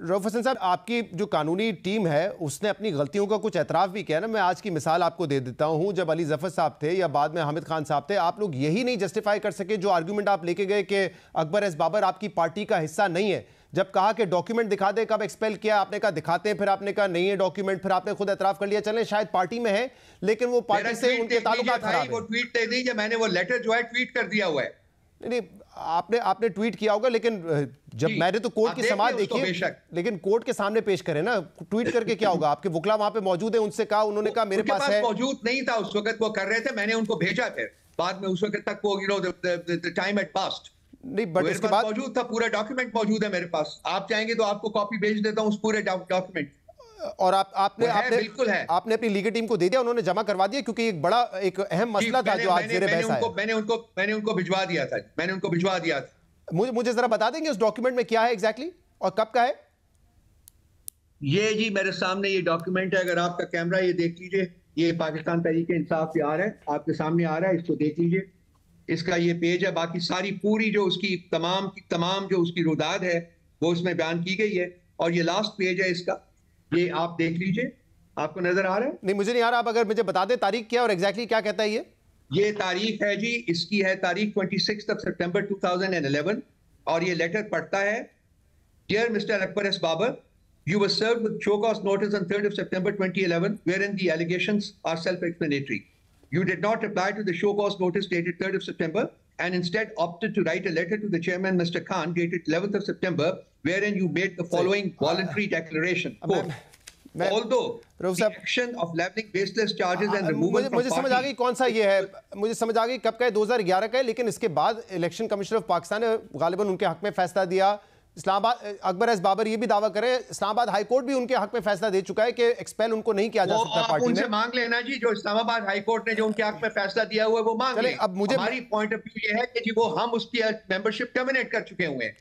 रऊफ हसन साहब, आपकी जो कानूनी टीम है उसने अपनी गलतियों का कुछ एतराफ़ भी किया ना। मैं आज की मिसाल आपको दे देता हूं। जब अली जफर साहब थे या बाद में हामिद खान साहब थे, आप लोग यही नहीं जस्टिफाई कर सके जो आर्गूमेंट आप लेके गए कि अकबर एस बाबर आपकी पार्टी का हिस्सा नहीं है। जब कहा कि डॉक्यूमेंट दिखा दे, कब एक्सपेल किया, आपने कहा दिखाते हैं, फिर आपने कहा नहीं है डॉक्यूमेंट, फिर आपने खुद एतराफ़ कर लिया चलें शायद पार्टी में है लेकिन वो पार्टी से उनके ताल्लुकात खराब है। वो ट्वीट दे दीजिए, मैंने वो लेटर जो है ट्वीट कर दिया हुआ है। नहीं, आपने ट्वीट किया होगा, लेकिन जब मैंने तो कोर्ट की समाअत देखी है, लेकिन कोर्ट के सामने पेश करें ना, ट्वीट करके क्या होगा? आपके वकील वहां पे मौजूद है, उनसे कहा, उन्होंने कहा मेरे पास है। मौजूद नहीं था उस वक्त, वो कर रहे थे, मैंने उनको भेजा, फिर बाद में उस वक्त तक वो द टाइम हैड पास्ड। नहीं, बट इसके बाद मौजूद था, पूरा डॉक्यूमेंट मौजूद है मेरे पास। आप चाहेंगे तो आपको कॉपी भेज देता हूं उस पूरे डॉक्यूमेंट। और आपने बिल्कुल है, आपने अपनी लीगल टीम को दे दिया, उन्होंने जमा करवा दिया, क्योंकि एक बड़ा एक अहम मसला था जो आज ज़ेरे बहस आया। मैंने उनको भिजवा दिया था, मैंने उनको भिजवा दिया था। मुझे जरा बता देंगे उस डॉक्यूमेंट में क्या है एग्जैक्टली और कब का है? ये जी मेरे सामने ये डॉक्यूमेंट है, अगर आपका कैमरा ये देख लीजिए, ये पाकिस्तान तहरीक-ए-इंसाफ पे आ रहा है, आपके सामने आ रहा है, इसको देख लीजिए। इसका ये पेज है, बाकी सारी पूरी जो उसकी तमाम की तमाम जो उसकी रुदाद है वो उसमें बयान की गई है, और ये लास्ट पेज है इसका, ये आप देख लीजिए। आपको नजर आ रहा है? नहीं, मुझे नहीं आ रहा। आप अगर मुझे बता दें तारीख क्या और एग्जैक्टली क्या कहता है ये तारीख है जी, इसकी है तारीख 26 सितंबर 2011, और ये लेटर पढ़ता है, dear mister Akbar S Babar, you were served with show cause notice on 3rd of September 2011 wherein the allegations are self-explanatory. You did not reply to the show cause notice dated 3rd of September and instead opted to write a letter to the chairman, Mr. Khan, dated 11th of September, wherein you made the following voluntary declaration. Quote, although the action of leveling baseless charges and removal from मुझे समझ आ गई कौन सा ये है, मुझे समझ आ गई कब का है, 2011 का है, लेकिन इसके बाद इलेक्शन कमिश्नर ऑफ पाकिस्तान ने गालिबन उनके हक में फैसला दिया। इस्लामाबाद अकबर एस बाबर ये भी दावा करे, इस्लामाबाद हाई कोर्ट भी उनके हक में फैसला दे चुका है कि एक्सपेल उनको नहीं किया जा सकता पार्टी में। उनसे मांग लेना जी, जो इस्लामाबाद हाई कोर्ट ने जो उनके हक में फैसला दिया हुआ है वो मांग लें। अब मुझे हमारी पॉइंट ऑफ व्यू ये है कि जी वो हम उसकी मेंबरशिप टर्मिनेट कर चुके हुए हैं।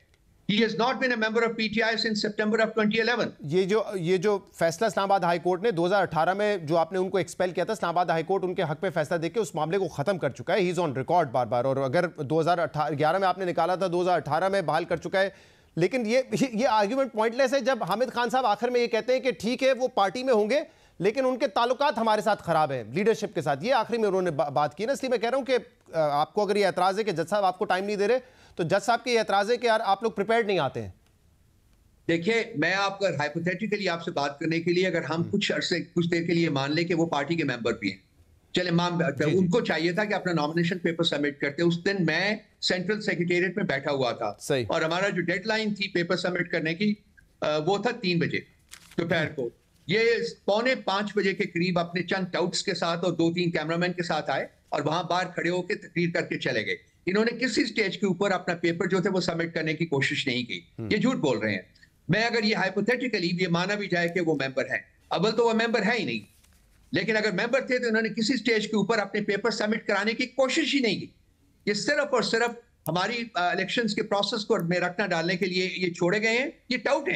He has not been a member of PTI since September of 2011. ये जो फैसला इस्लामाबाद हाई कोर्ट ने 2018 में जो आपने उनको एक्सपेल किया था, इस्लामाबाद हाई कोर्ट उनके हक में फैसला देके उस मामले को खत्म कर चुका है। ही इज ऑन रिकॉर्ड बार-बार, और अगर 2011 में आपने निकाला था, 2018 में बहाल कर चुका है। लेकिन ये आर्ग्यूमेंट पॉइंटलेस है जब हामिद खान साहब आखिर में ये कहते हैं कि ठीक है वो पार्टी में होंगे लेकिन उनके ताल्लुकात हमारे साथ खराब है लीडरशिप के साथ। ये आखिरी में उन्होंने बात की ना, इसलिए मैं कह रहा हूं कि आपको अगर ये एतराज है कि जज साहब आपको टाइम नहीं दे रहे, तो जज साहब के एतराज है कि यार आप लोग प्रिपेयर्ड नहीं आते हैं। देखिए, मैं आपको हाइपोथेटिकली आपसे बात करने के लिए, अगर हम कुछ देर के लिए मान ले कि वो पार्टी के मेंबर भी हैं, चले उनको चाहिए था कि अपना नॉमिनेशन पेपर सबमिट करते। उस दिन मैं सेंट्रल सेक्रेटेरिएट में बैठा हुआ था और हमारा जो डेडलाइन थी पेपर सबमिट करने की वो था 3 बजे दोपहर को। ये 4:45 बजे के करीब अपने चंद टाउट्स के साथ और 2-3 कैमरामैन के साथ आए और वहां बाहर खड़े होकर तकरीर करके चले गए। इन्होंने किसी स्टेज के ऊपर अपना पेपर जो थे वो सबमिट करने की कोशिश नहीं की। ये झूठ बोल रहे हैं। मैं अगर ये हाइपोथेटिकली ये माना भी जाए कि वो मेंबर है, अव्वल तो वो मेंबर है ही नहीं, लेकिन अगर मेंबर थे तो उन्होंने किसी स्टेज के ऊपर अपने पेपर सबमिट कराने की कोशिश ही नहीं की। ये सिर्फ और सिर्फ हमारी इलेक्शंस के प्रोसेस को में रखना डालने के लिए ये छोड़े गए हैं। ये टाउट हैं।